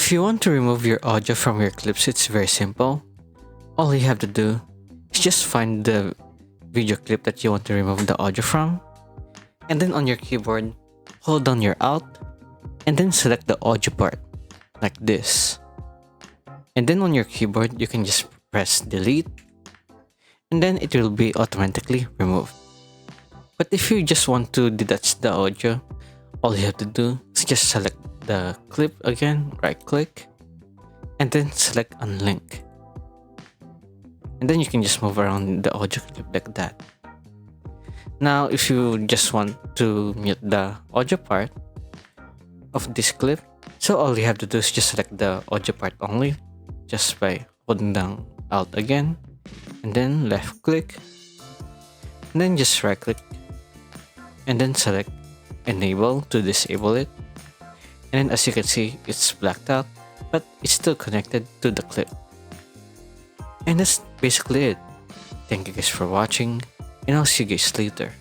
If you want to remove your audio from your clips, it's very simple. All you have to do is just find the video clip that you want to remove the audio from, and then on your keyboard, hold down your Alt, and then select the audio part, like this. And then on your keyboard, you can just press delete, and then it will be automatically removed. But if you just want to detach the audio, all you have to do is just select the clip again, right click, and then select unlink. And then you can just move around the audio clip like that. Now, if you just want to mute the audio part of this clip, so all you have to do is just select the audio part only, just by holding down Alt again, and then left click, and then just right click, and then select enable to disable it. And then as you can see, it's blacked out, but it's still connected to the clip. And that's basically it. Thank you guys for watching, and I'll see you guys later.